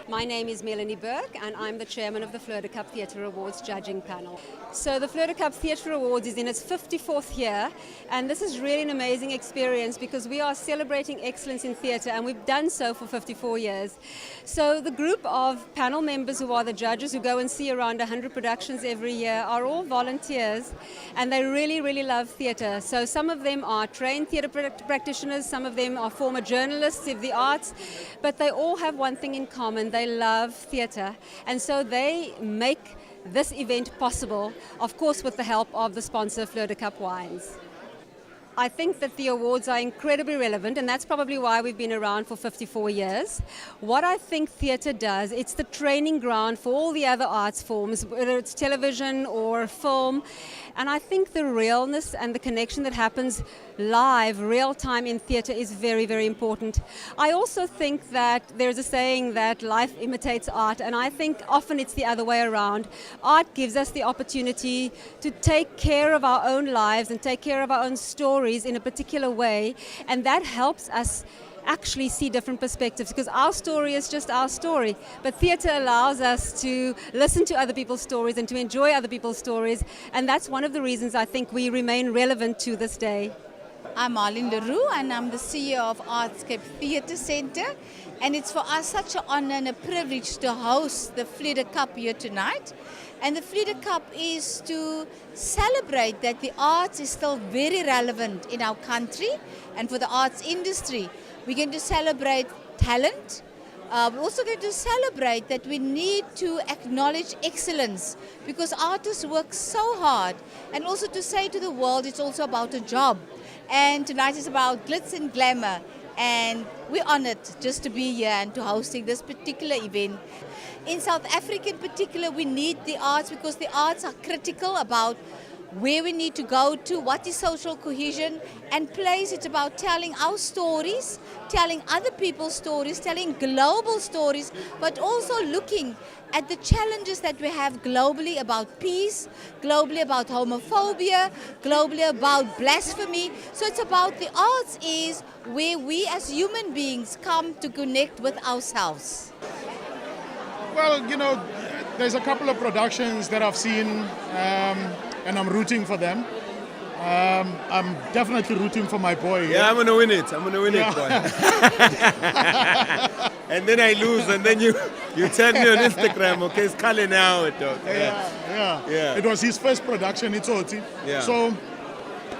My name is Melanie Burke and I'm the chairman of the Fleur Theatre Awards judging panel. So the Fleur Theatre Awards is in its 54th year, and this is really an amazing experience because we are celebrating excellence in theatre, and we've done so for 54 years. So the group of panel members who are the judges, who go and see around 100 productions every year, are all volunteers, and they really, really love theatre. So some of them are trained theatre practitioners, some of them are former journalists of the arts, but they all have one thing in common: they love theatre, and so they make this event possible, of course with the help of the sponsor Fleur Wines. I think that the awards are incredibly relevant, and that's probably why we've been around for 54 years. What I think theatre does, it's the training ground for all the other arts forms, whether it's television or film. And I think the realness and the connection that happens live, real time in theatre is very, very important. I also think that there's a saying that life imitates art, and I think often it's the other way around. Art gives us the opportunity to take care of our own lives and take care of our own stories in a particular way, and that helps us actually see different perspectives, because our story is just our story, but theatre allows us to listen to other people's stories and to enjoy other people's stories, and that's one of the reasons I think we remain relevant to this day. I'm Marlene Leroux, and I'm the CEO of Artscape Theatre Centre, and it's for us such an honour and a privilege to host the Fleur Cup here tonight. And the Fleur Cup is to celebrate that the arts is still very relevant in our country and for the arts industry. We're going to celebrate talent. We're also going to celebrate that we need to acknowledge excellence, because artists work so hard, and also to say to the world it's also about a job. And tonight is about glitz and glamour, and we're honoured just to be here and to hosting this particular event. In South Africa in particular, we need the arts because the arts are critical about where we need to go to, what is social cohesion, and plays, it's about telling our stories, telling other people's stories, telling global stories, but also looking at the challenges that we have globally about peace, globally about homophobia, globally about blasphemy. So it's about the arts is where we as human beings come to connect with ourselves. Well, you know, there's a couple of productions that I've seen, and I'm rooting for them. I'm definitely rooting for my boy. Yeah, I'm going to win it. I'm going to win it, boy. And then I lose, and then you tell me on Instagram, okay, it's Kale now. Yeah. It was his first production, it's Oti. Yeah. So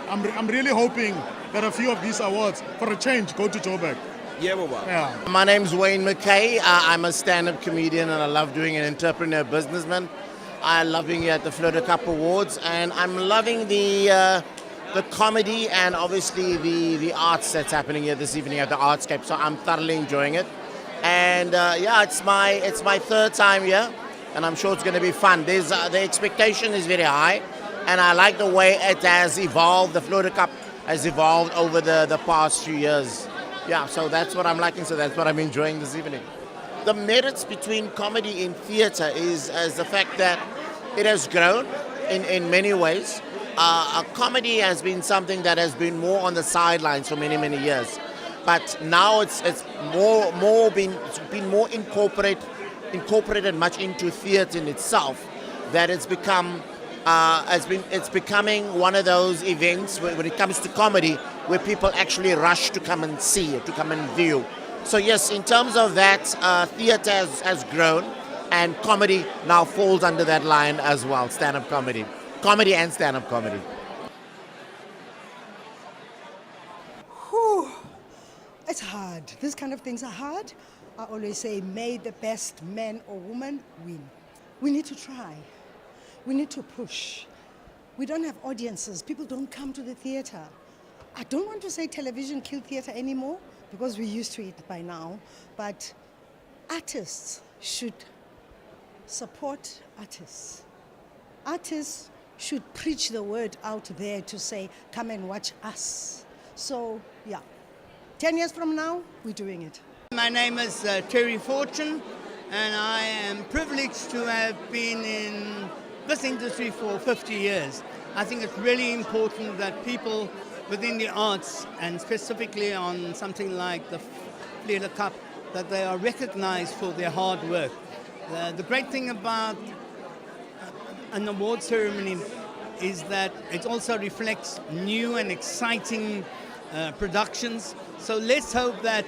I'm really hoping that a few of these awards, for a change, go to Joburg. Yeah. My name's Wayne McKay. I'm a stand-up comedian, and I love doing an entrepreneur businessman. I love being here at the Fleur Cup Awards, and I'm loving the comedy and obviously the arts that's happening here this evening at the Artscape. So I'm thoroughly enjoying it, and it's my third time here, and I'm sure it's going to be fun. The expectation is very high, and I like the way it has evolved. The Fleur Cup has evolved over the past few years. Yeah, so that's what I'm liking. So that's what I'm enjoying this evening. The merits between comedy and theatre is the fact that it has grown in many ways. Comedy has been something that has been more on the sidelines for many, many years, but now it's been more incorporated much into theatre in itself, that it's become it's becoming one of those events when it comes to comedy where people actually rush to come and see it, to come and view. So yes, in terms of that, theatre has grown, and comedy now falls under that line as well, stand-up comedy. Comedy and stand-up comedy. Whew. It's hard. These kind of things are hard. I always say, may the best man or woman win. We need to try. We need to push. We don't have audiences. People don't come to the theatre. I don't want to say television killed theatre anymore, because we're used to it by now, but artists should support artists. Artists should preach the word out there to say, come and watch us. So, 10 years from now, we're doing it. My name is Terry Fortune, and I am privileged to have been in this industry for 50 years. I think it's really important that people within the arts, and specifically on something like the Fleur Cup, that they are recognized for their hard work. The great thing about an award ceremony is that it also reflects new and exciting productions. So let's hope that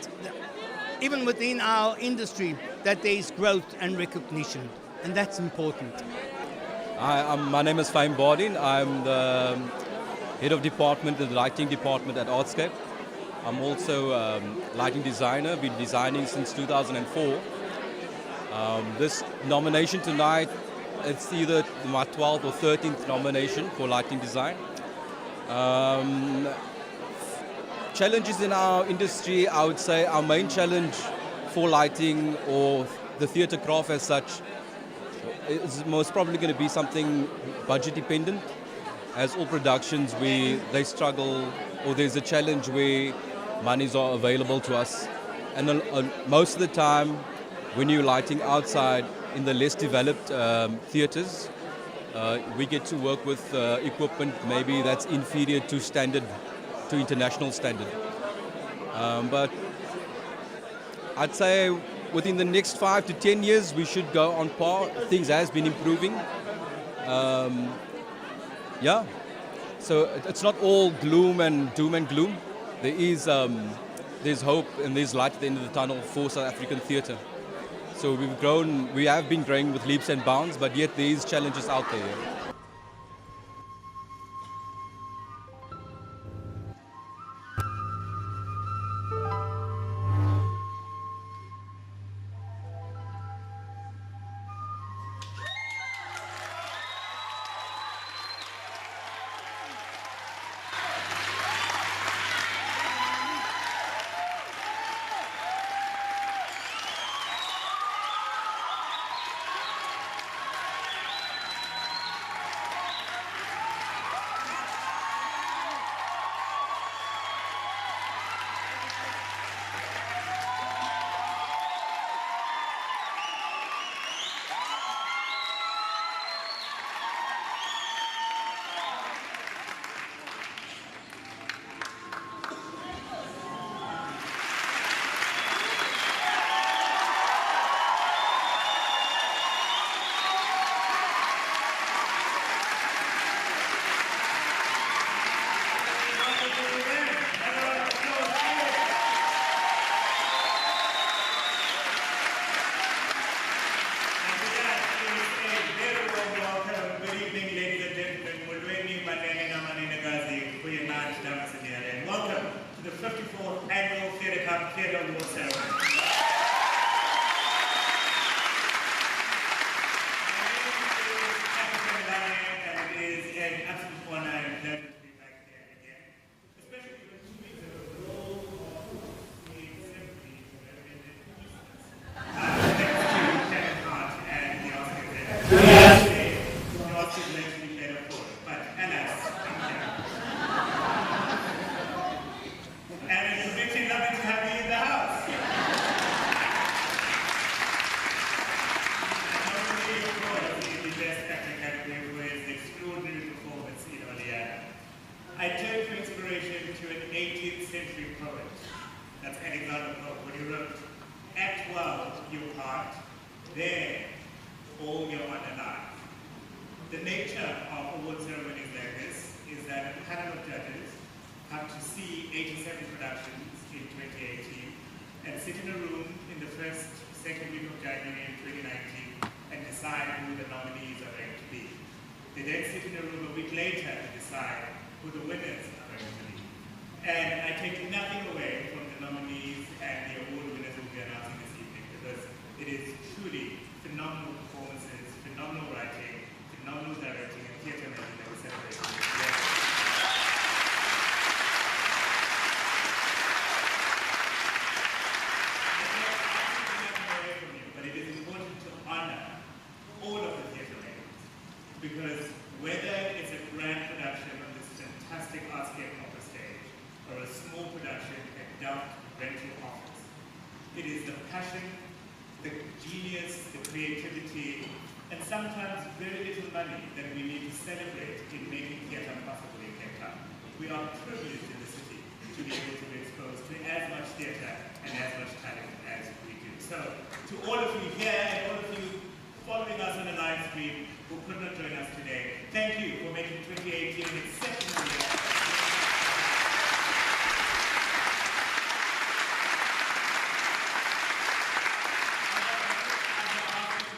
even within our industry that there is growth and recognition, and that's important. My name is Fleur. I'm the head of department, the lighting department at Artscape. I'm also lighting designer, been designing since 2004. This nomination tonight, it's either my 12th or 13th nomination for lighting design. Challenges in our industry, I would say our main challenge for lighting or the theatre craft as such is most probably going to be something budget dependent. As all productions, they struggle, or there's a challenge where monies are available to us. And most of the time, when you're lighting outside in the less developed theatres, we get to work with equipment maybe that's inferior to standard, to international standard. But I'd say within the next 5 to 10 years, we should go on par. Things has been improving. Yeah. So it's not all gloom and doom and gloom. There's hope and there's light at the end of the tunnel for South African theatre. So we have been growing with leaps and bounds, but yet there is challenges out there. Welcome to the 54th Annual Fleur Cup Theatre Award Ceremony. And it is an absolute honor and pleasure to be back here again, especially when 2 weeks ago, the role of being simply represented Kevin Hart and the Oscars. Today, the Oscars actually played a part, but alas, and it's really lovely to have you in the house. The best actor category for his extraordinary performance in Oliana. I turned for inspiration to an 18th century poet. That's Alexander Pope, when he wrote, "Act well your part, there all your honor lies." The nature of award ceremonies like this is that a panel of judges have to see 87 productions in 2018 and sit in a room in the second week of January 2019 and decide who the nominees are going to be. They then sit in a room a week later to decide who the winners are going to be. And I take nothing away from the nominees and the award winners we'll be announcing this evening, because it is truly phenomenal performances, phenomenal writing, phenomenal directing, and theatre making that we're celebrating. Because whether it's a grand production on this fantastic Artscape opera stage or a small production at Duff Rental Office, it is the passion, the genius, the creativity, and sometimes very little money that we need to celebrate in making theatre possible in Cape Town. We are privileged in the city to to be able to be exposed to as much theatre and as much talent as we do. So to all of you here and all of you following us on the live stream who could not join us today, thank you for making 2018 an exceptional year.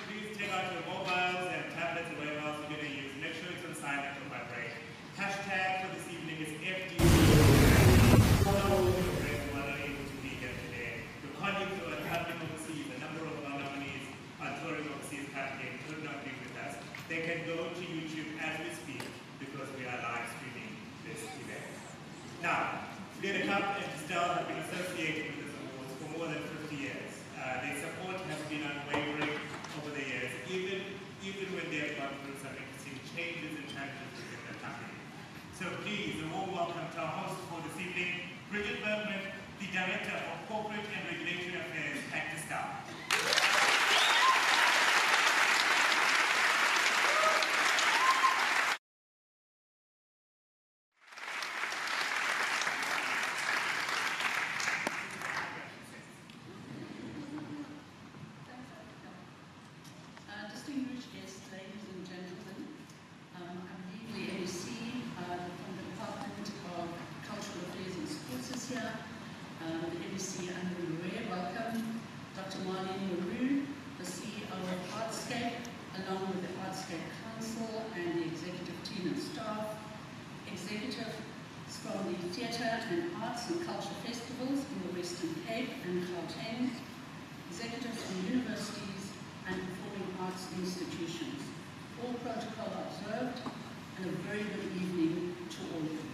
Please take out your mobiles and tablets or whatever else you're going to use. Make sure it's on silent or vibrate. Hashtag for this evening is FD. All of your friends who are not able to be here today. Your colleagues who are traveling overseas, a number of our nominees are touring overseas currently and could not be with us. They can go to YouTube as we speak because we are live streaming this event. Now, Fleur Cup and Estelle have been associated with this awards for more than 50 years. Their support has been unwavering over the years, even when they have gone through some interesting changes and challenges within the company. So please, a warm welcome to our host for this evening, Bridget Bergman, the Director of Corporate and Regulatory Affairs at Estelle. Distinguished guests, ladies and gentlemen, I'm Lee, the MEC from the Department of Cultural Affairs and Sports this year. The MEC under Maria, welcome. Dr. Marlene Maroon, the CEO of Artscape, along with the Artscape Council and the executive team and staff, executives from the Theatre and Arts and Culture Festivals in the Western Cape and Gauteng, executives from universities and performing arts institutions. All protocol observed, and a very good evening to all of you.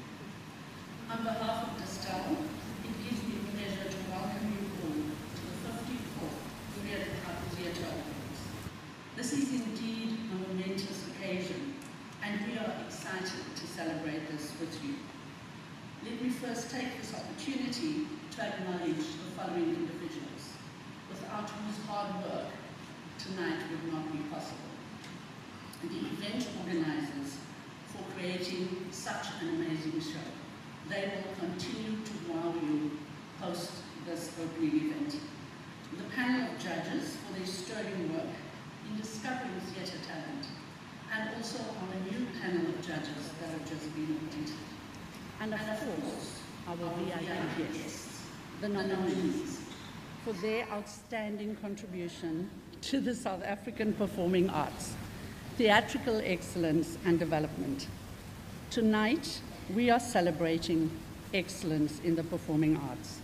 On behalf of Estelle, it gives me pleasure to welcome you all to the 54th Fleur Theatre Awards. This is indeed a momentous occasion, and we are excited to celebrate this with you. Let me first take this opportunity to acknowledge the following individuals, without whose hard work tonight would not be possible. The event organizers for creating such an amazing show. They will continue to wow you post this opening event. The panel of judges for their sterling work in discovering theatre talent, and also our new panel of judges that have just been appointed. And of course, our VIP guests, the nominees, for their outstanding contribution to the South African performing arts, theatrical excellence and development. Tonight, we are celebrating excellence in the performing arts.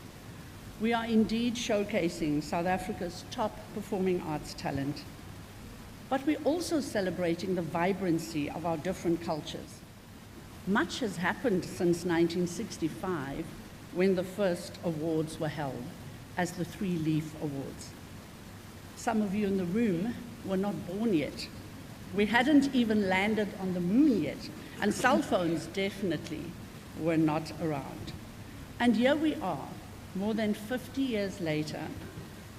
We are indeed showcasing South Africa's top performing arts talent, but we're also celebrating the vibrancy of our different cultures. Much has happened since 1965, when the first awards were held as the Three Leaf Awards. Some of you in the room were not born yet. We hadn't even landed on the moon yet, and cell phones definitely were not around. And here we are, more than 50 years later,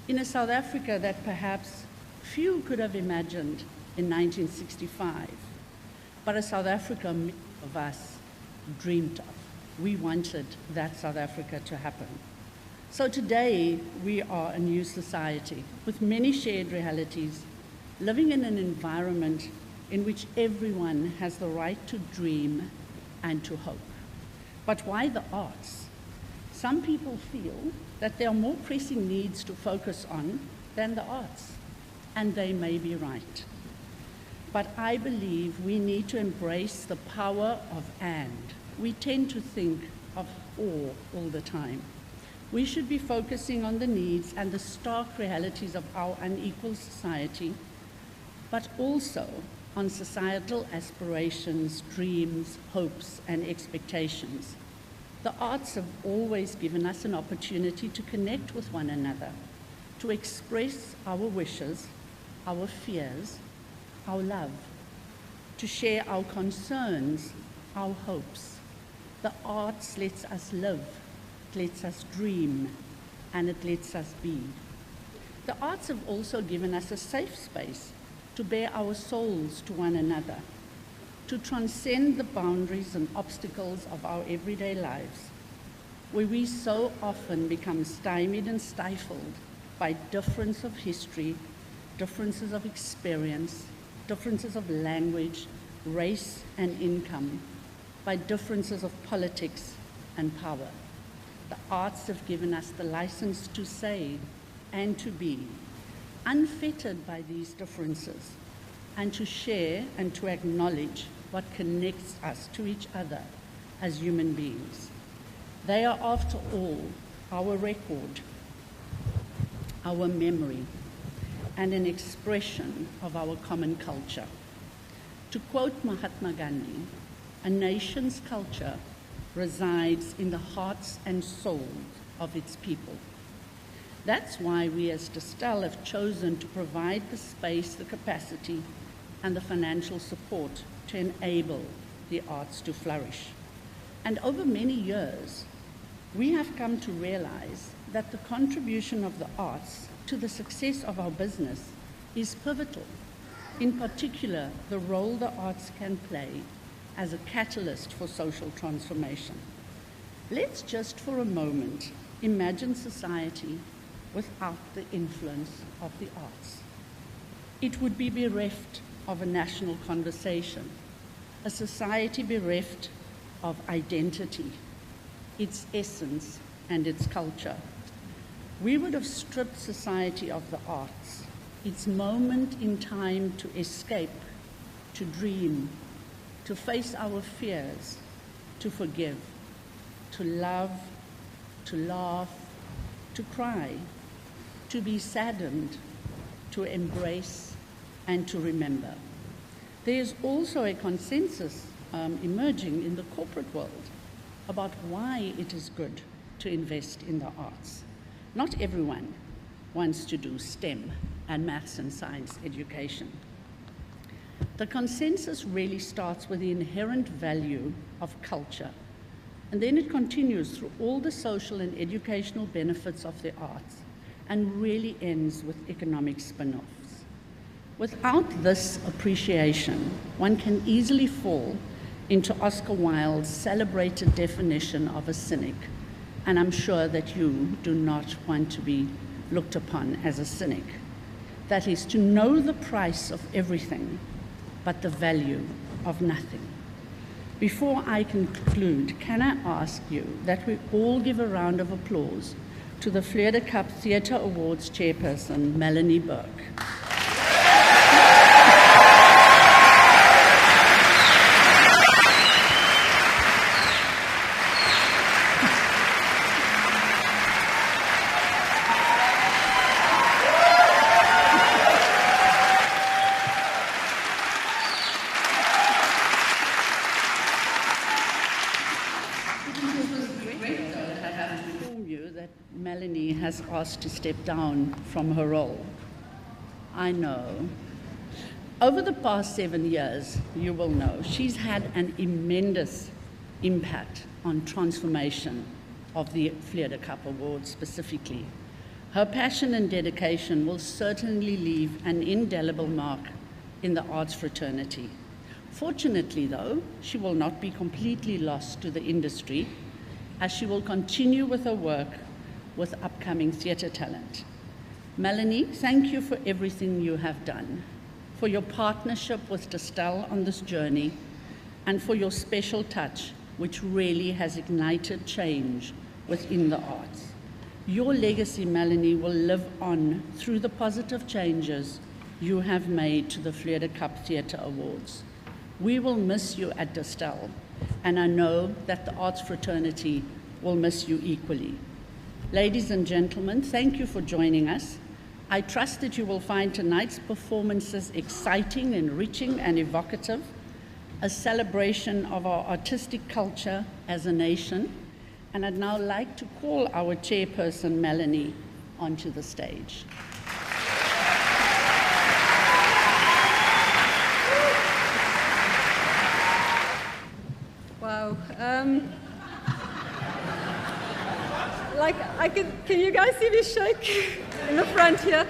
in a South Africa that perhaps few could have imagined in 1965, but a South Africa many of us dreamed of. We wanted that South Africa to happen. So today, we are a new society with many shared realities, living in an environment in which everyone has the right to dream and to hope. But why the arts? Some people feel that there are more pressing needs to focus on than the arts, and they may be right. But I believe we need to embrace the power of and. We tend to think of or all the time. We should be focusing on the needs and the stark realities of our unequal society, but also on societal aspirations, dreams, hopes, and expectations. The arts have always given us an opportunity to connect with one another, to express our wishes, our fears, our love, to share our concerns, our hopes. The arts lets us live, it lets us dream, and it lets us be. The arts have also given us a safe space to bare our souls to one another, to transcend the boundaries and obstacles of our everyday lives. where we so often become stymied and stifled by difference of history, differences of experience, differences of language, race and income, by differences of politics and power. The arts have given us the license to say and to be, unfettered by these differences, and to share and to acknowledge what connects us to each other as human beings. They are, after all, our record, our memory, and an expression of our common culture. To quote Mahatma Gandhi, a nation's culture resides in the hearts and souls of its people. That's why we as Distel have chosen to provide the space, the capacity, and the financial support to enable the arts to flourish. And over many years, we have come to realize that the contribution of the arts to the success of our business is pivotal. In particular, the role the arts can play as a catalyst for social transformation. Let's just for a moment imagine society without the influence of the arts. It would be bereft of a national conversation, a society bereft of identity, its essence and its culture. We would have stripped society of the arts, its moment in time to escape, to dream, to face our fears, to forgive, to love, to laugh, to cry, to be saddened, to embrace, and to remember. There is also a consensus emerging in the corporate world about why it is good to invest in the arts. Not everyone wants to do STEM and maths and science education. The consensus really starts with the inherent value of culture, and then it continues through all the social and educational benefits of the arts, and really ends with economic spin-offs. Without this appreciation, one can easily fall into Oscar Wilde's celebrated definition of a cynic, and I'm sure that you do not want to be looked upon as a cynic. That is, to know the price of everything, but the value of nothing. Before I conclude, can I ask you that we all give a round of applause to the Fleur Cup Theatre Awards chairperson, Melanie Burke. Melanie has asked to step down from her role. I know. Over the past 7 years, you will know, she's had an immense impact on transformation of the Fleur Cup Awards specifically. Her passion and dedication will certainly leave an indelible mark in the arts fraternity. Fortunately, though, she will not be completely lost to the industry, as she will continue with her work with upcoming theatre talent. Melanie, thank you for everything you have done, for your partnership with Distel on this journey, and for your special touch, which really has ignited change within the arts. Your legacy, Melanie, will live on through the positive changes you have made to the Fleur Cup Theatre Awards. We will miss you at Distel, and I know that the arts fraternity will miss you equally. Ladies and gentlemen, thank you for joining us. I trust that you will find tonight's performances exciting, enriching, and evocative, a celebration of our artistic culture as a nation. And I'd now like to call our chairperson, Melanie, onto the stage. Wow. Can you guys see me shake in the front here?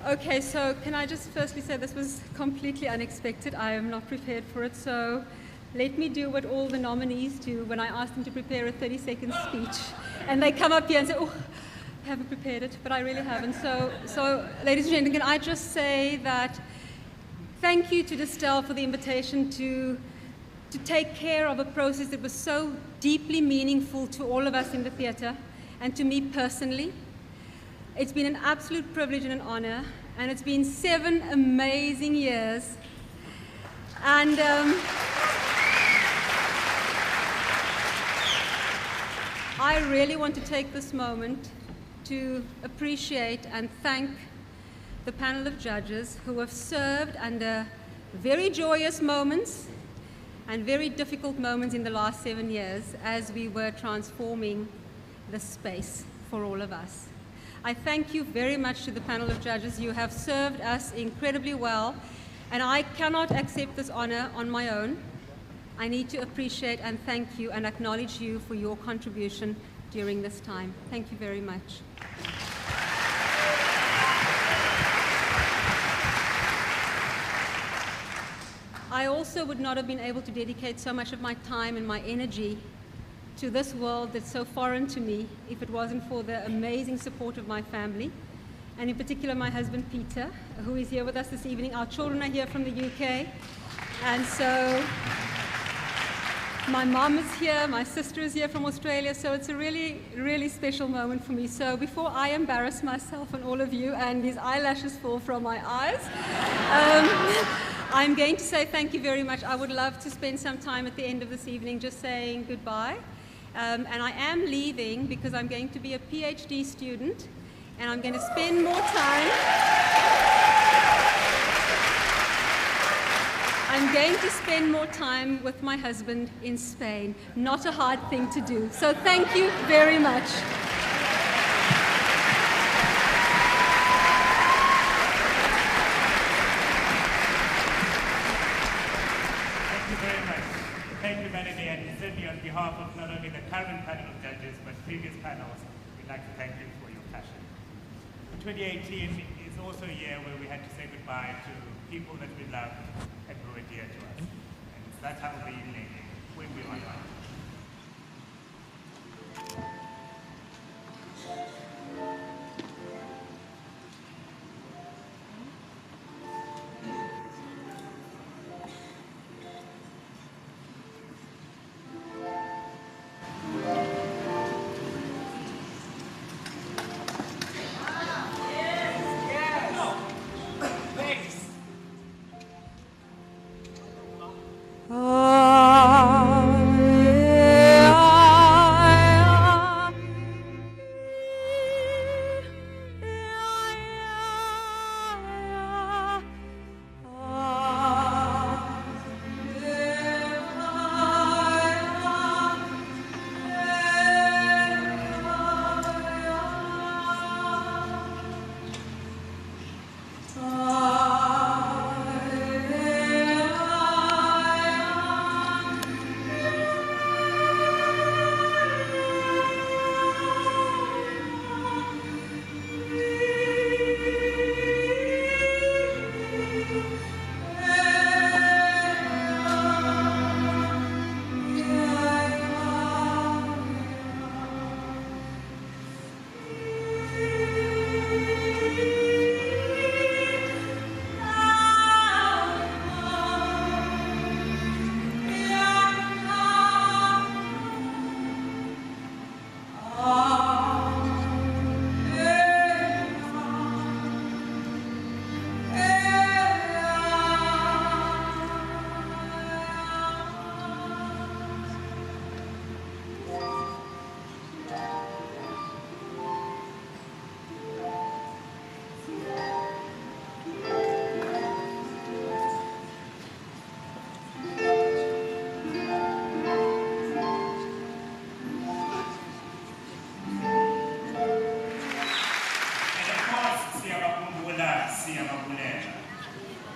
Okay, so can I just firstly say this was completely unexpected. I am not prepared for it. So let me do what all the nominees do when I ask them to prepare a 30-second speech. And they come up here and say, oh, I haven't prepared it, but I really haven't. So ladies and gentlemen, can I just say that thank you to Distel for the invitation to take care of a process that was so deeply meaningful to all of us in the theatre and to me personally. It's been an absolute privilege and an honor, and it's been 7 amazing years. And I really want to take this moment to appreciate and thank the panel of judges who have served under very joyous moments and very difficult moments in the last 7 years as we were transforming the space for all of us. I thank you very much to the panel of judges. You have served us incredibly well, and I cannot accept this honor on my own. I need to appreciate and thank you and acknowledge you for your contribution during this time. Thank you very much. I also would not have been able to dedicate so much of my time and my energy to this world that's so foreign to me if it wasn't for the amazing support of my family, and in particular my husband Peter, who is here with us this evening. Our children are here from the UK, and so my mom is here, my sister is here from Australia, so it's a really, really special moment for me. So before I embarrass myself and all of you and these eyelashes fall from my eyes, I'm going to say thank you very much. I would love to spend some time at the end of this evening just saying goodbye. And I am leaving because I'm going to be a PhD student, and I'm going to spend more time. I'm going to spend more time with my husband in Spain. Not a hard thing to do. So thank you very much. Thank you, Melanie, and certainly on behalf of not only the current panel of judges, but previous panels, we'd like to thank you for your passion. 2018 is also a year where we had to say goodbye to people that we loved and who were dear to us. And that's how the evening when we online.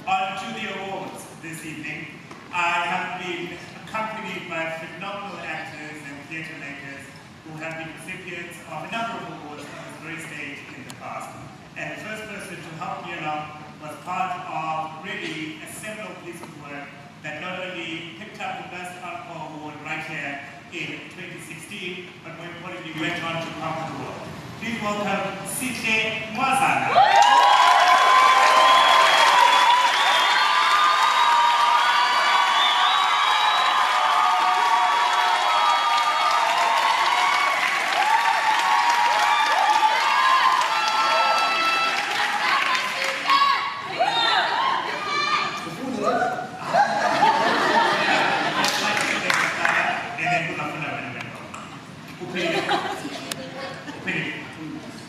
On to the awards this evening. I have been accompanied by phenomenal actors and theatre makers who have been recipients of a number of awards on this very stage in the past. And the first person to help me along was part of really a seminal piece of work that not only picked picked up the Best Encore Award right here in 2016, but more importantly, went on to conquer the world. Please welcome Sihle Mwazana.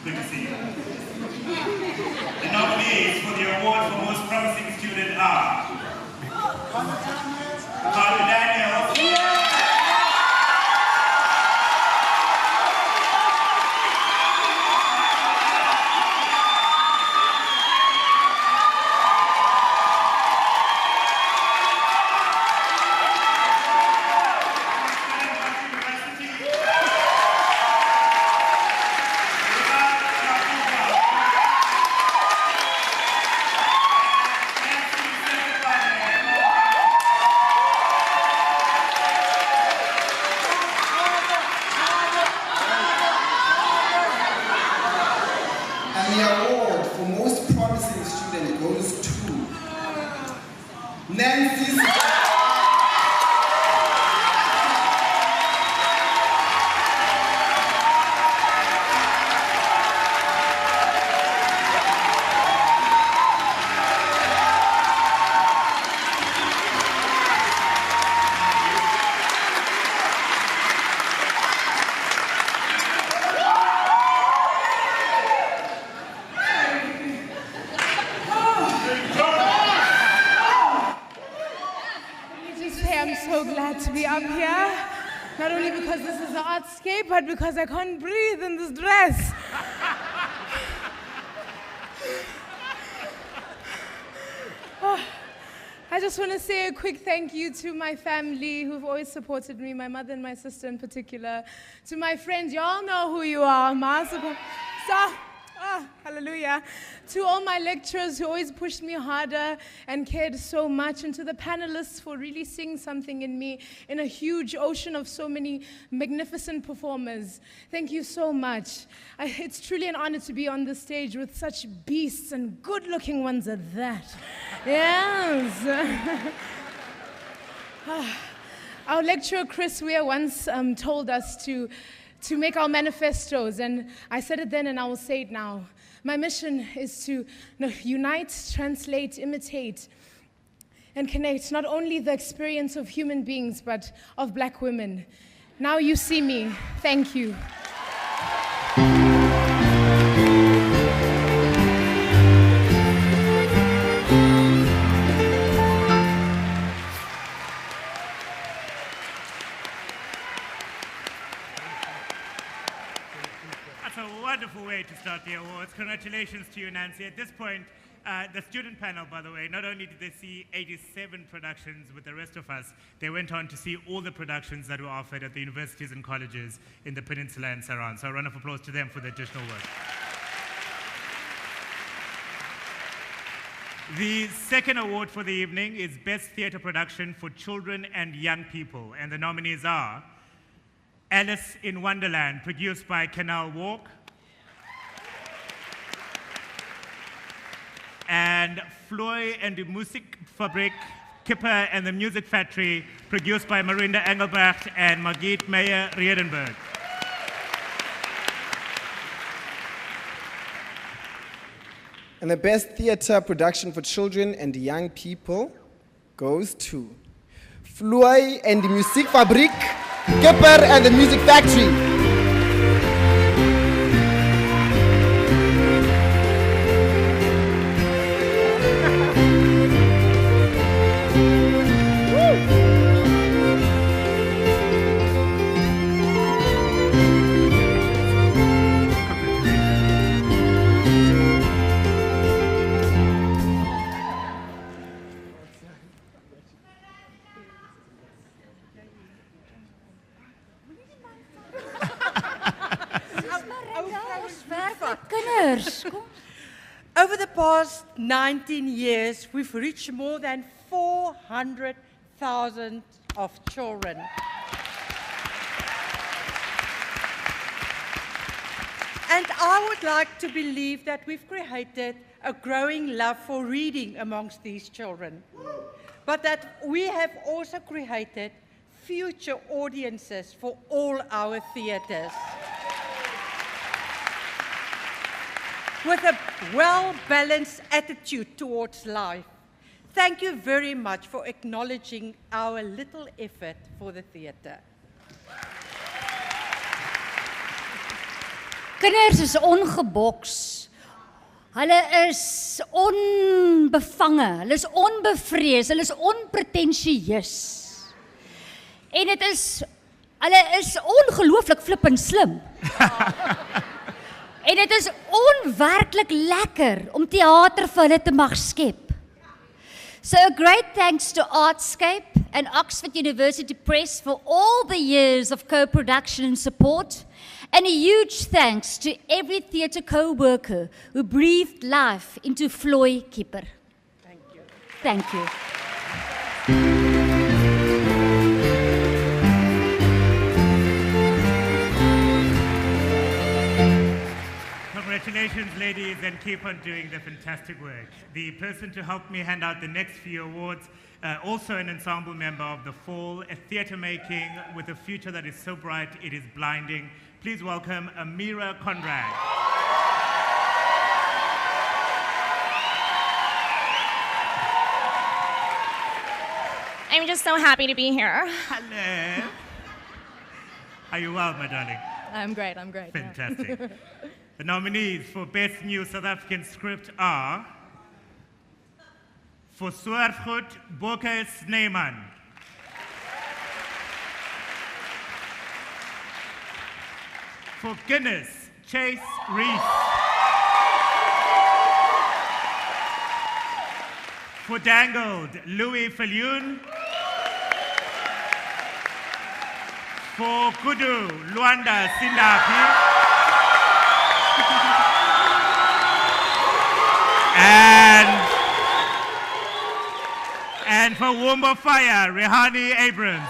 Good to see you. The nominees for the award for most promising student are Carl Daniel. And the award for most promising student goes to Nancy. I'm so glad to be up here, not only because this is the artscape, but because I can't breathe in this dress. I just want to say a quick thank you to my family who've always supported me, my mother and my sister in particular, to my friends, y'all know who you are, hallelujah. To all my lecturers who always pushed me harder and cared so much, and to the panelists for really seeing something in me in a huge ocean of so many magnificent performers. Thank you so much. It's truly an honor to be on the stage with such beasts and good-looking ones at that. Yes. Our lecturer, Chris Weir, once told us to make our manifestos, and I said it then and I will say it now. My mission is to unite, translate, imitate, and connect not only the experience of human beings, but of Black women. Now you see me. Thank you. Wonderful way to start the awards. Congratulations to you, Nancy. At this point, the student panel, by the way, not only did they see 87 productions with the rest of us, they went on to see all the productions that were offered at the universities and colleges in the peninsula and surround. So a round of applause to them for the additional work. The second award for the evening is Best Theatre Production for Children and Young People, and the nominees are Alice in Wonderland, produced by Canal Walk, and Fleur and the Musikfabrik, Kipper and the Music Factory, produced by Marinda Engelbrecht and Margit Meyer-Riedenberg. And the best theatre production for children and young people goes to Fleur and the Musikfabrik, Kipper and the Music Factory. Over the past 19 years, we've reached more than 400,000 of children. And I would like to believe that we've created a growing love for reading amongst these children, but that we have also created future audiences for all our theatres, with a well-balanced attitude towards life. Thank you very much for acknowledging our little effort for the theatre. Kinders is ongeboks. Hulle is onbevange, hulle is onbevrees, hulle is onpretensieus. En hulle is ongelooflik flippend slim. En dit is onwerklik lekker om theater vir hulle te mag skep. So a great thanks to Artscape and Oxford University Press for all the years of co-production and support, and a huge thanks to every theatre co-worker who breathed life into Fleur Kipper. Thank you. Thank you. Congratulations, ladies, and keep on doing the fantastic work. The person to help me hand out the next few awards, also an ensemble member of The Fall, a theatre making with a future that is so bright it is blinding. Please welcome Amira Conrad. I'm just so happy to be here. Hello. Are you well, my darling? I'm great, I'm great. Fantastic. The nominees for Best New South African Script are for Swartgoed, Boke Sneeman. For Guinness, Chase Reese. For Dangled, Louis Viljoen. For Kudu, Luanda Sindapi. And for Womb of Fire, Rehani Abrams.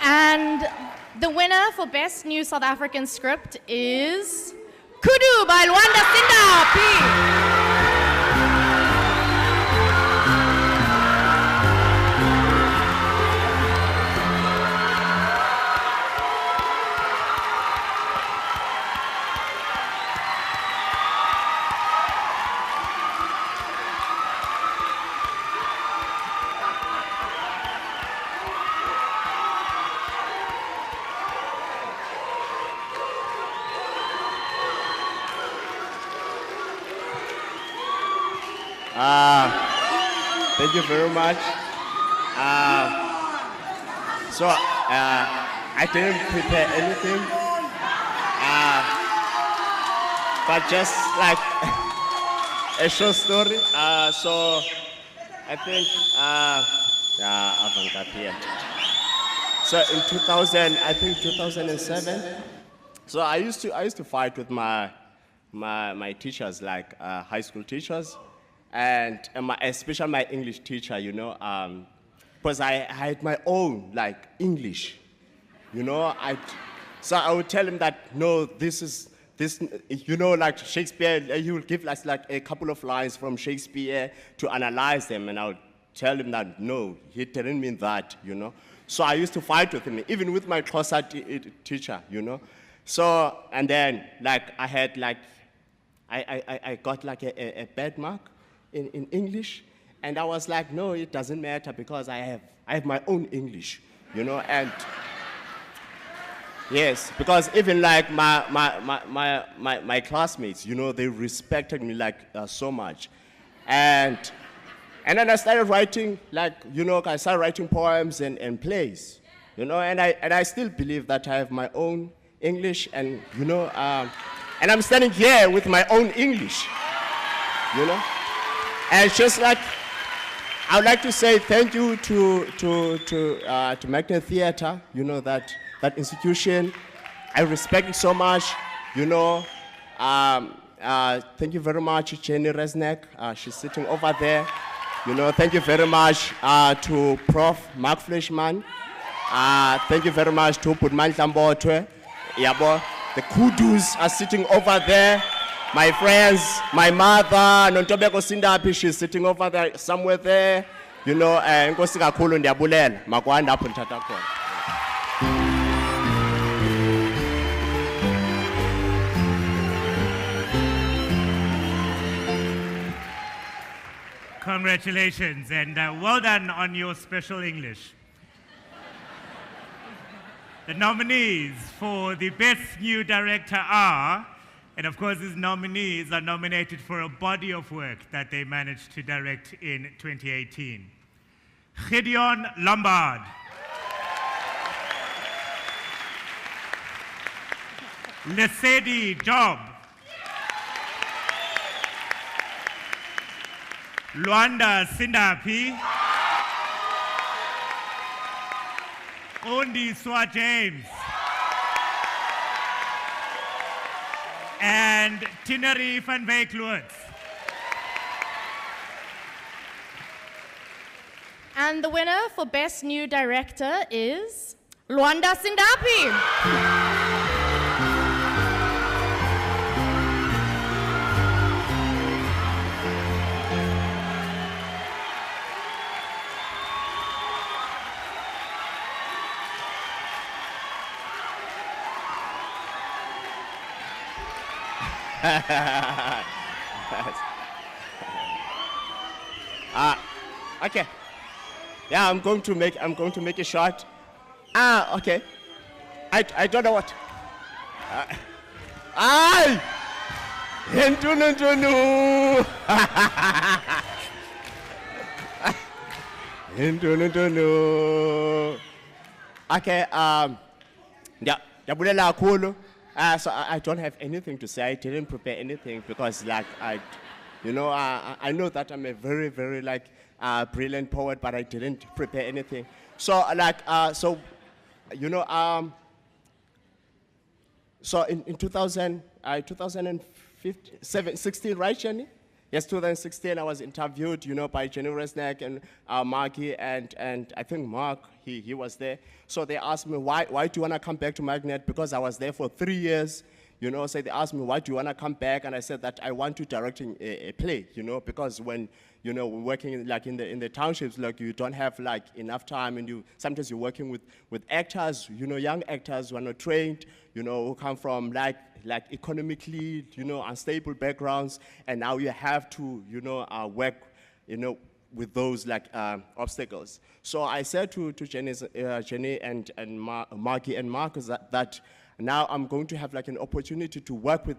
And the winner for Best New South African Script is Kudu by Luanda Sindapi. Thank you very much. I didn't prepare anything, but just like a short story. So I think, avant-garde here. So in 2007. So I used to fight with my teachers, like high school teachers. And especially my English teacher, you know, because I had my own, like, English, you know. So I would tell him that, no, this, you know, like Shakespeare, he would give us like a couple of lines from Shakespeare to analyze them, and I would tell him that, no, he didn't mean that, you know. So I used to fight with him, even with my closer teacher, you know. So, and then, like, I had, like, I got like a bad mark in English, and I was like, no, it doesn't matter because I have my own English, you know. And yes, because even like my classmates, you know, they respected me like so much, and then I started writing, like, you know, I started writing poems and plays, you know, and I still believe that I have my own English, and you know, and I'm standing here with my own English, you know. And it's just like, I would like to say thank you to Magnet Theatre, you know, that institution. I respect it so much, you know. Thank you very much, Jenny Resnick. She's sitting over there. You know, thank you very much to Prof. Mark Fleischmann. Thank you very much to Pudman Tambotwe. Yabo. The kudus are sitting over there. My friends, my mother, Nontobeko Sindapi, she's sitting over there, somewhere there. You know, Nkosi kakhulu ndiyabulela. Makwanda apho ndithatha khona. Congratulations and well done on your special English. The nominees for the Best New Director are, and of course these nominees are nominated for a body of work that they managed to direct in 2018. Gideon Lombard. Lesedi Job. Luanda Sindapi. Ondi Swa James. And Tineri van Wyk Loots. And the winner for Best New Director is Luanda Sindapi. Okay. Yeah, I'm going to make a shot. Okay. I don't know what. Ay! Entunu. Entunu. Okay. Yeah. Yabulela kakhulu. So I don't have anything to say. I didn't prepare anything because, like, I know that I'm a very, very brilliant poet, but I didn't prepare anything. So so in 2016, right, Jenny? Yes, 2016, I was interviewed, by Jenny Resnick and Marky, and I think Mark, he was there. So they asked me, why do you want to come back to Magnet? Because I was there for 3 years, so they asked me, why do you want to come back? And I said that I want to direct a play, because when, working in the townships, you don't have enough time, and sometimes you're working with actors, young actors who are not trained, who come from economically, unstable backgrounds, and now you have to, work, with those obstacles. So I said to Jenny and Marky and Marcus that now I'm going to have an opportunity to work with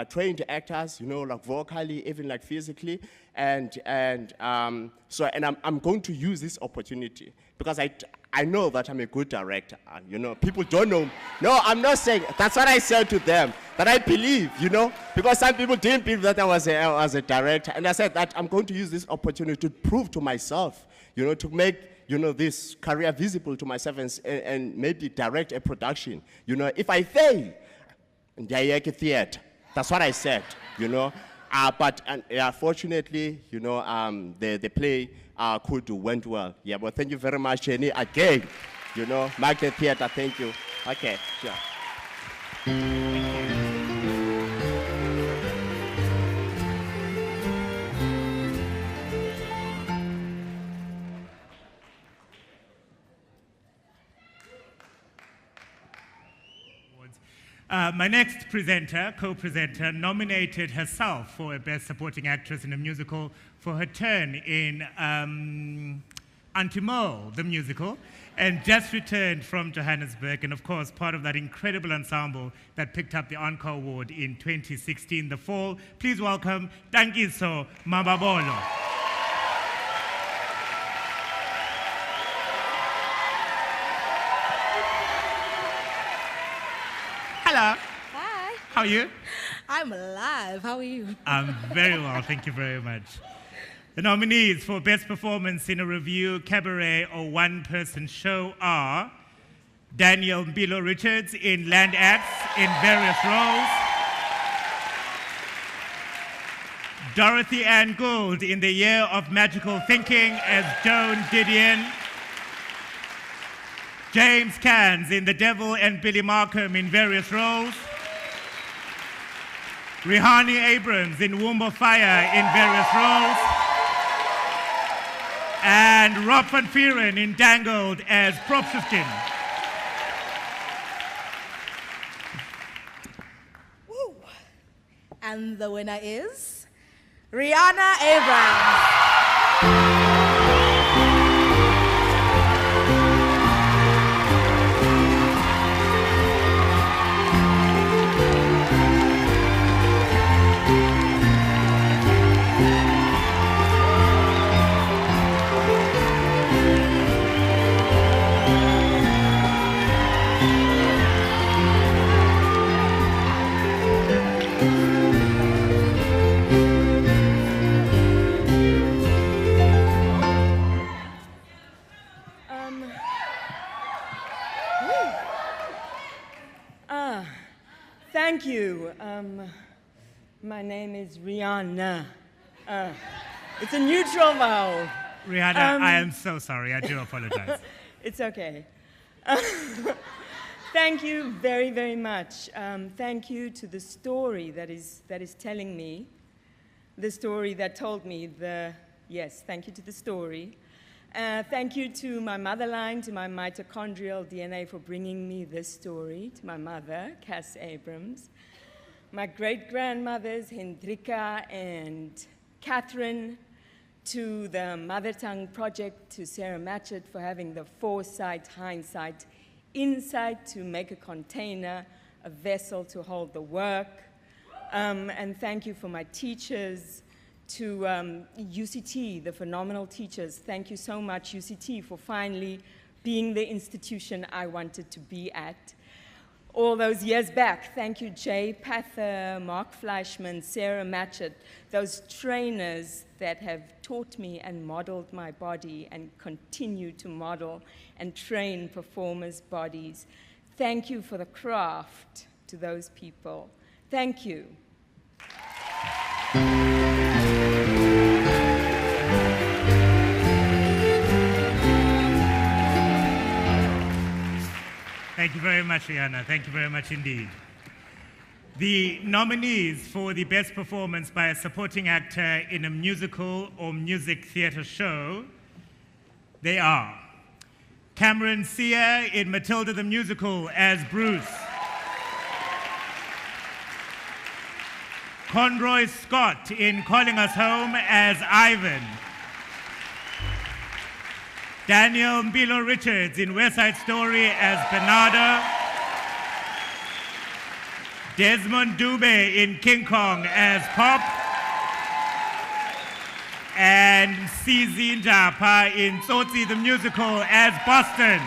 trained actors, vocally, even physically, and I'm going to use this opportunity because I know that I'm a good director. People don't know. No, I'm not saying. That's what I said to them. That I believe, because some people didn't believe that I was a director, and I said that I'm going to use this opportunity to prove to myself, to make this career visible to myself and maybe direct a production. If I fail, theater. That's what I said. But fortunately, the play went well. Yeah, but thank you very much, Jenny. Again, Magnet Theatre, thank you. Okay, sure. My next presenter, co-presenter, nominated herself for a Best Supporting Actress in a Musical for her turn in Antimo, the musical, and just returned from Johannesburg, and of course part of that incredible ensemble that picked up the Encore Award in 2016, The Fall. Please welcome Tankiso Mababolo. Hello. Hi. How are you? I'm alive. How are you? I'm very well, thank you very much. The nominees for Best Performance in a Review, Cabaret, or One-Person Show are Daniel Mbilo Richards in Land Acts in various roles, Dorothy Ann Gould in The Year of Magical Thinking as Joan Didion. James Cairns in The Devil and Billy Markham in various roles. Rihani Abrams in Womb of Fire in various roles. And Rob van Vieren in Dangled as Propskin. Woo. And the winner is Rihanna Abrams. Thank you. My name is Rihanna. It's a neutral vowel. Rihanna, I am so sorry. I do apologize. It's okay. Thank you very, very much. Thank you to the story that is telling me, the story that told me yes, thank you to the story. Thank you to my motherline, to my mitochondrial DNA for bringing me this story, to my mother, Cass Abrams, my great-grandmothers, Hendrika and Catherine, to the Mother Tongue Project, to Sarah Matchett for having the foresight, hindsight, insight to make a container, a vessel to hold the work. And thank you for my teachers, to UCT, the phenomenal teachers. Thank you so much, UCT, for finally being the institution I wanted to be at. All those years back, thank you, Jay Pather, Mark Fleischman, Sarah Matchett, those trainers that have taught me and modeled my body and continue to model and train performers' bodies. Thank you for the craft to those people. Thank you. Thank you very much, Rihanna. Thank you very much indeed. The nominees for the Best Performance by a Supporting Actor in a Musical or Music Theatre Show, they are Cameron Sia in Matilda the Musical as Bruce, Conroy Scott in Calling Us Home as Ivan, Daniel Mbilo Richards in West Side Story as Bernardo, Desmond Dube in King Kong as Pop, and CZ Njapa in Tsotsi the Musical as Boston.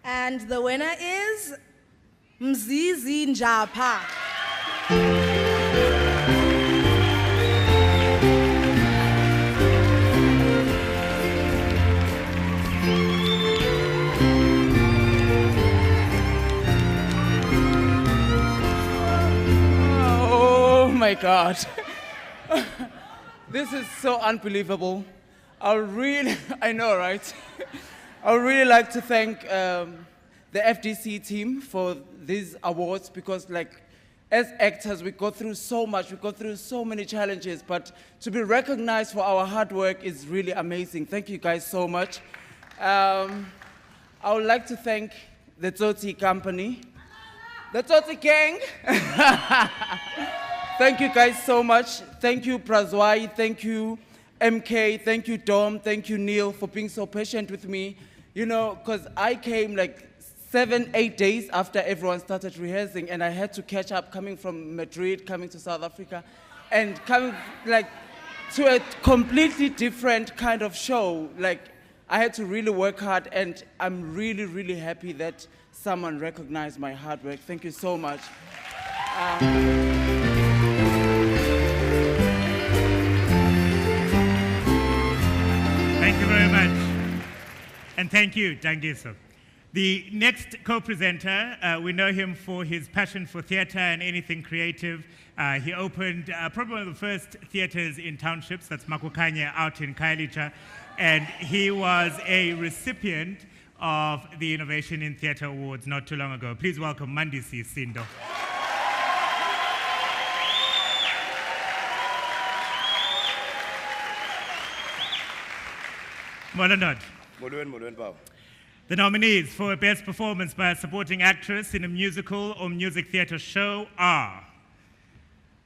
And the winner is Mzizi Njapa. Oh my God. This is so unbelievable. I know, right? I would really like to thank the FDC team for these awards because, like, as actors, we go through so much, we go through so many challenges, but to be recognized for our hard work is really amazing. Thank you guys so much. I would like to thank the Tsotsi company, the Tsotsi gang. Thank you guys so much. Thank you, Prazwai. Thank you, MK. Thank you, Dom. Thank you, Neil, for being so patient with me. You know, because I came like 7-8 days after everyone started rehearsing, and I had to catch up coming from Madrid, coming to South Africa, and coming like to a completely different kind of show. Like, I had to really work hard, and I'm really, really happy that someone recognized my hard work. Thank you so much. Thank you very much. And thank you, Dangiso. The next co-presenter, we know him for his passion for theatre and anything creative. He opened probably one of the first theatres in townships, that's Makukanye out in Khayelitsha, and he was a recipient of the Innovation in Theatre Awards not too long ago. Please welcome Mandisi Sindo. Molanod. The nominees for Best Performance by a Supporting Actress in a Musical or Music Theatre Show are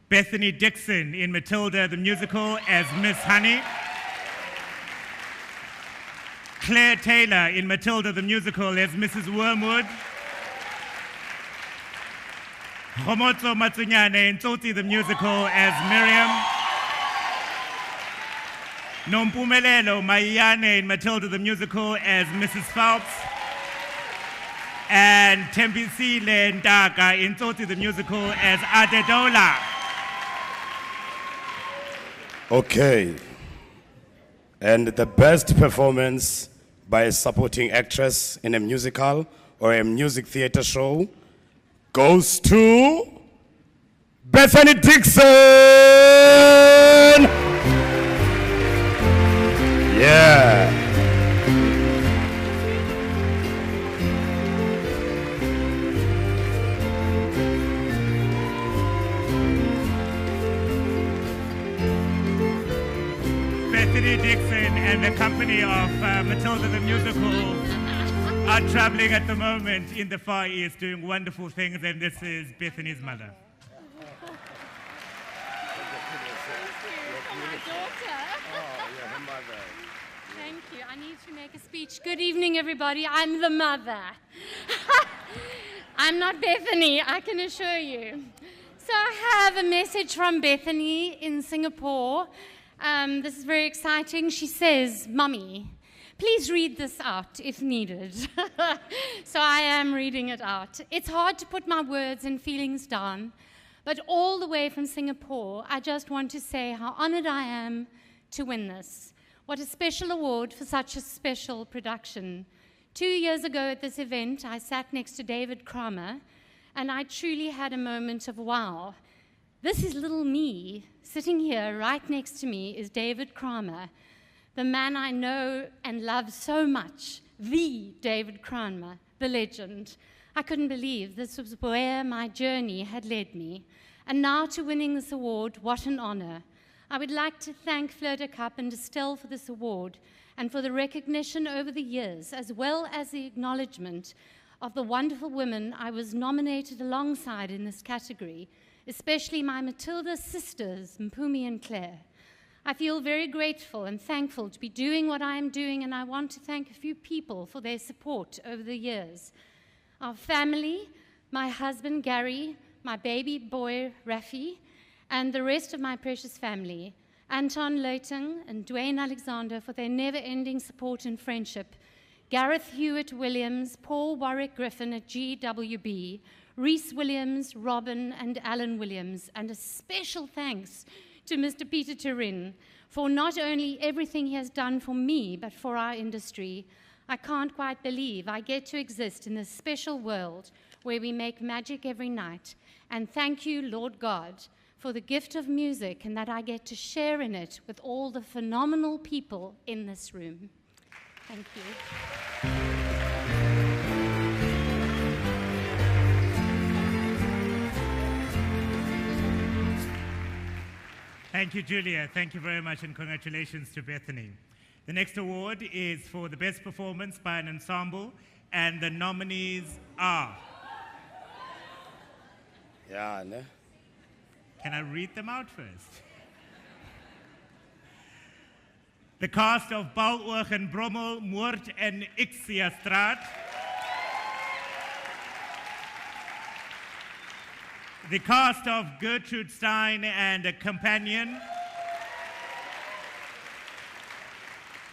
Bethany Dixon in Matilda the Musical as Miss Honey, Claire Taylor in Matilda the Musical as Mrs. Wormwood, Homotso Matsunyane in Tsotsi the Musical as Miriam, Nompumelelo Mayane in Matilda the Musical as Mrs. Phelps, and Tembisile Ndaka in Tsotsi the Musical as Adedola. Okay. And the best performance by a supporting actress in a musical or a music theater show goes to Bethany Dixon! Yeah. Bethany Dixon and the company of Matilda the Musical are traveling at the moment in the Far East doing wonderful things, and this is Bethany's mother. Thank you. I need to make a speech. Good evening, everybody. I'm the mother. I'm not Bethany, I can assure you. So I have a message from Bethany in Singapore. This is very exciting. She says, "Mummy, please read this out if needed." So I am reading it out. It's hard to put my words and feelings down, but all the way from Singapore, I just want to say how honored I am to win this. What a special award for such a special production. 2 years ago at this event, I sat next to David Kramer, and I truly had a moment of wow. This is little me. Sitting here right next to me is David Kramer, the man I know and love so much, the David Kramer, the legend. I couldn't believe this was where my journey had led me. And now to winning this award, what an honor. I would like to thank Fleur and Estelle for this award and for the recognition over the years, as well as the acknowledgement of the wonderful women I was nominated alongside in this category, especially my Matilda sisters, Mpumi and Claire. I feel very grateful and thankful to be doing what I am doing, and I want to thank a few people for their support over the years. Our family, my husband Gary, my baby boy Rafi, and the rest of my precious family, Anton Leighton and Dwayne Alexander, for their never-ending support and friendship, Gareth Hewitt Williams, Paul Warwick Griffin at GWB, Reese Williams, Robin, and Alan Williams, and a special thanks to Mr. Peter Turin for not only everything he has done for me, but for our industry. I can't quite believe I get to exist in this special world where we make magic every night. And thank you, Lord God, for the gift of music and that I get to share in it with all the phenomenal people in this room. Thank you. Thank you, Julia. Thank you very much, and congratulations to Bethany. The next award is for the best performance by an ensemble, and the nominees are... Yeah, ne? Can I read them out first? The cast of Bouwoog en Brommel, Moord en Ixiastraat. The cast of Gertrude Stein and a Companion.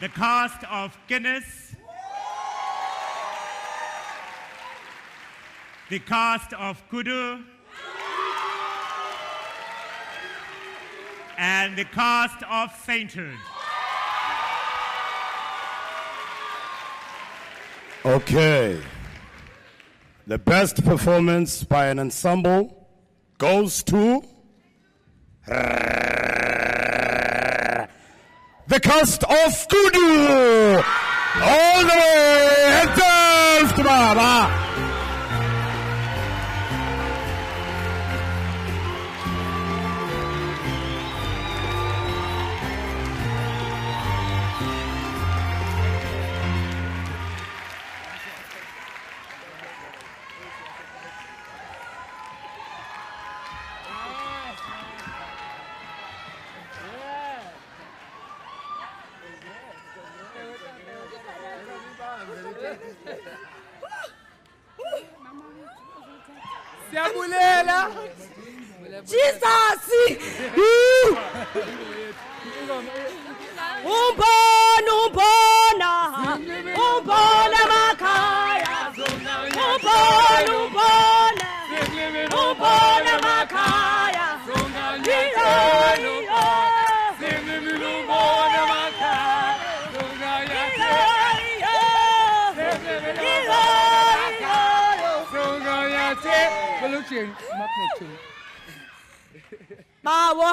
The cast of Guinness. The cast of Kudu. And the cast of Sainthood. Okay. The best performance by an ensemble goes to the cast of Kudu. All the way at Delft, Baba. Siyabulela. Jesus. Umbona makhaya. Umbona makhaya. Bawo,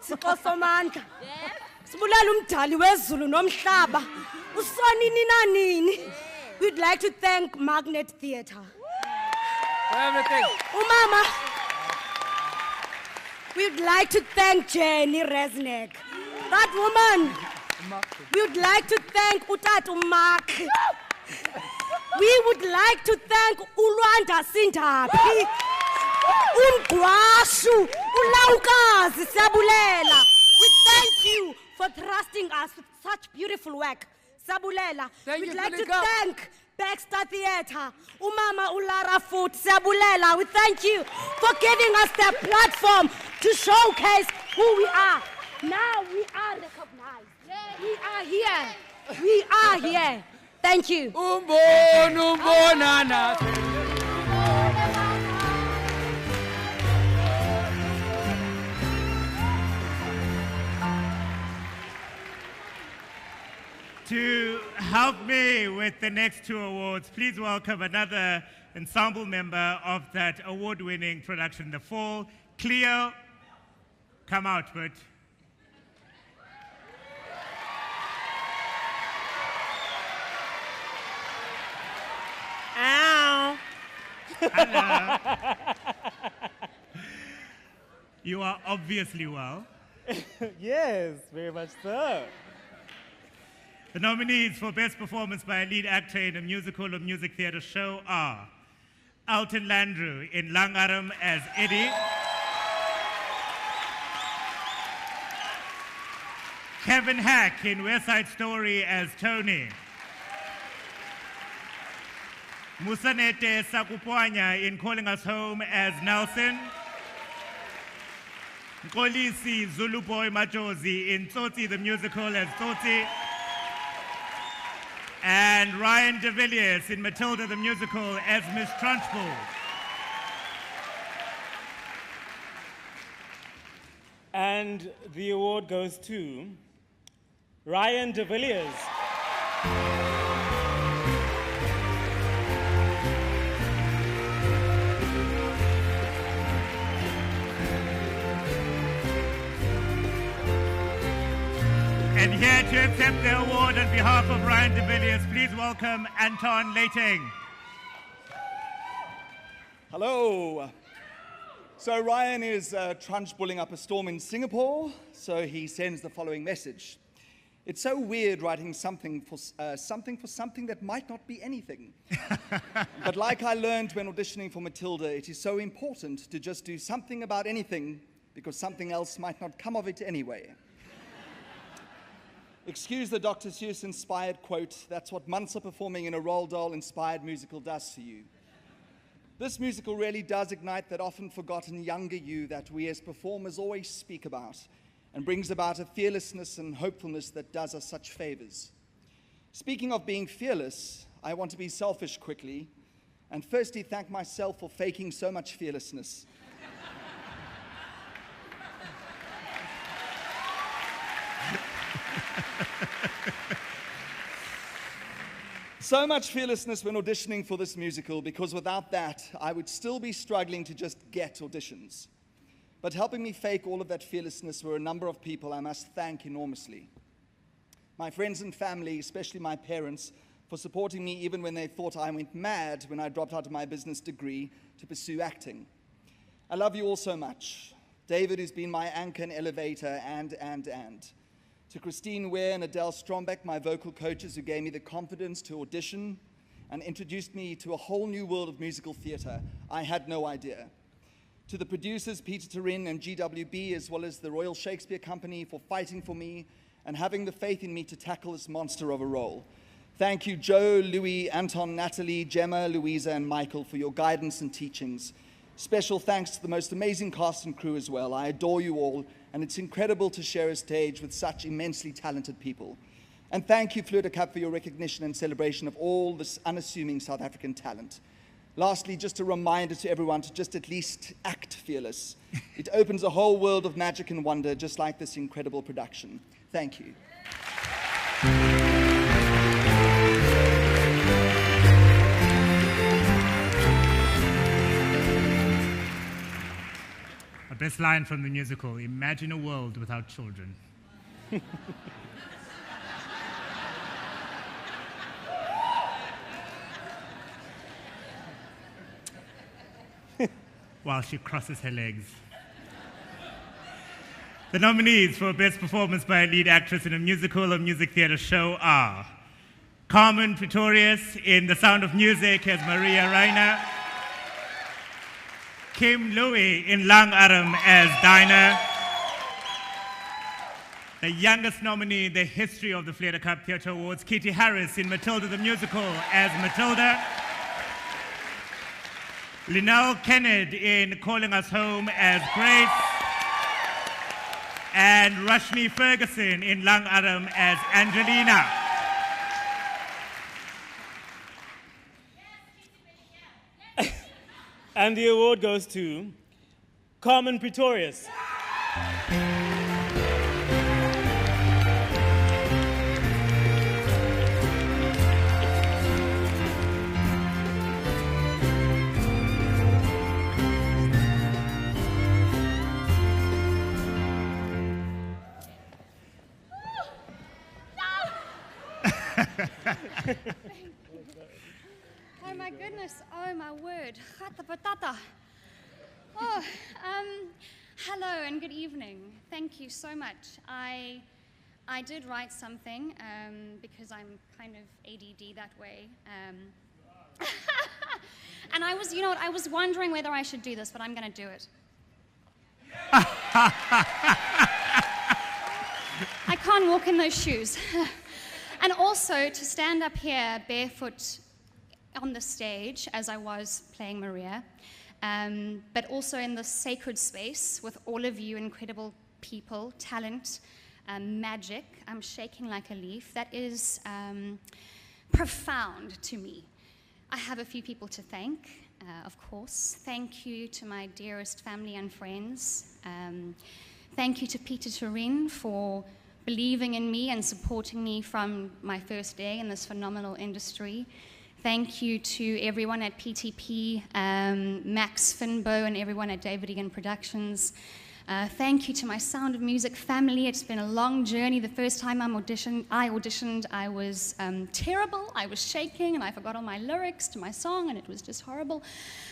siqosomandla. Sibulala umdali wezulu nomhlaba. Usonini nanini. We'd like to thank Magnet Theatre. Everything. Umama. We'd like to thank Jenny Resnick. That woman. We would like to thank Utatu Mark. We would like to thank Ulwanda Sindapi. Ungwashu, Ulaukazi Sabulela. We thank you for trusting us with such beautiful work. Sabulela. We'd like to thank Baxter Theatre, Umama Ulara Food, Sabulela. We thank you for giving us the platform to showcase who we are. Now we are recognized. We are here. We are here. Thank you. To help me with the next two awards, please welcome another ensemble member of that award-winning production, The Fall, Cleo. Come out, Bert. Ow. Hello. You are obviously well. Yes, very much so. The nominees for Best Performance by a Lead Actor in a Musical or Music Theatre Show are Alton Landru in Langaram as Eddie, Kevin Hack in West Side Story as Tony, Musanete Sakupwanya in Calling Us Home as Nelson, Nkolisi Zuluboy Majozi in Tsotsi the Musical as Tsotsi, and Ryan de Villiers in Matilda the Musical as Miss Trunchbull. And the award goes to Ryan de Villiers. And here to accept the award on behalf of Ryan de Villiers, please welcome Anton Leiting. Hello. So Ryan is trunchbulling up a storm in Singapore, so he sends the following message. It's so weird writing something for something that might not be anything. But like I learned when auditioning for Matilda, it is so important to just do something about anything because something else might not come of it anyway. Excuse the Dr. Seuss-inspired quote, that's what months of performing in a Roald Dahl-inspired musical does to you. This musical really does ignite that often forgotten younger you that we as performers always speak about and brings about a fearlessness and hopefulness that does us such favors. Speaking of being fearless, I want to be selfish quickly and firstly thank myself for faking so much fearlessness. So much fearlessness when auditioning for this musical, because without that, I would still be struggling to just get auditions. But helping me fake all of that fearlessness were a number of people I must thank enormously. My friends and family, especially my parents, for supporting me even when they thought I went mad when I dropped out of my business degree to pursue acting. I love you all so much. David, who's been my anchor and elevator, and. To Christine Ware and Adele Strombeck, my vocal coaches who gave me the confidence to audition and introduced me to a whole new world of musical theatre I had no idea. To the producers, Peter Turin and GWB, as well as the Royal Shakespeare Company for fighting for me and having the faith in me to tackle this monster of a role. Thank you, Joe, Louis, Anton, Natalie, Gemma, Louisa, and Michael for your guidance and teachings. Special thanks to the most amazing cast and crew as well. I adore you all, and it's incredible to share a stage with such immensely talented people. And thank you, Fleur de Cap, for your recognition and celebration of all this unassuming South African talent. Lastly, just a reminder to everyone to just at least act fearless. It opens a whole world of magic and wonder, just like this incredible production. Thank you. Best line from the musical, imagine a world without children. While she crosses her legs. The nominees for Best Performance by a Lead Actress in a Musical or Music Theatre Show are Carmen Pretorius in The Sound of Music as Maria Reiner, Kim Louie in Lang Arm as Dinah, the youngest nominee in the history of the Fleur de Cap Theatre Awards, Kitty Harris in Matilda the Musical as Matilda, Linnell Kennard in Calling Us Home as Grace, and Rashmi Ferguson in Lang Arm as Angelina. And the award goes to Carmen Pretorius. Oh my goodness, oh my word. Gata patata. Oh, hello and good evening. Thank you so much. I did write something because I'm kind of ADD that way. And I was, you know what, I was wondering whether I should do this, but I'm going to do it. I can't walk in those shoes. And also to stand up here barefoot on the stage as I was playing Maria, but also in this sacred space with all of you incredible people, talent, magic. I'm shaking like a leaf. That is profound to me. I have a few people to thank, of course. Thank you to my dearest family and friends. Thank you to Peter Turin for believing in me and supporting me from my first day in this phenomenal industry. Thank you to everyone at PTP, Max Finbo, and everyone at David Egan Productions. Thank you to my Sound of Music family. It's been a long journey. The first time I auditioned, I was terrible. I was shaking, and I forgot all my lyrics to my song, and it was just horrible.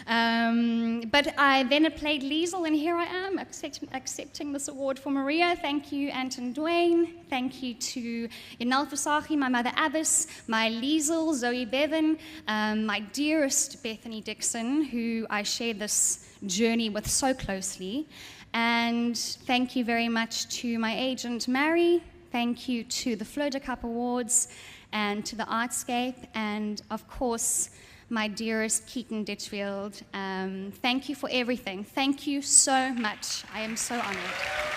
But I then played Liesel, and here I am, accepting this award for Maria. Thank you, Anton Dwayne. Thank you to Yanel Versace, my mother Abbas, my Liesel, Zoe Bevan, my dearest Bethany Dixon, who I shared this journey with so closely. And thank you very much to my agent, Mary. Thank you to the Fleur de Cap Awards and to the Artscape. And of course, my dearest Keaton Ditchfield. Thank you for everything. Thank you so much. I am so honored.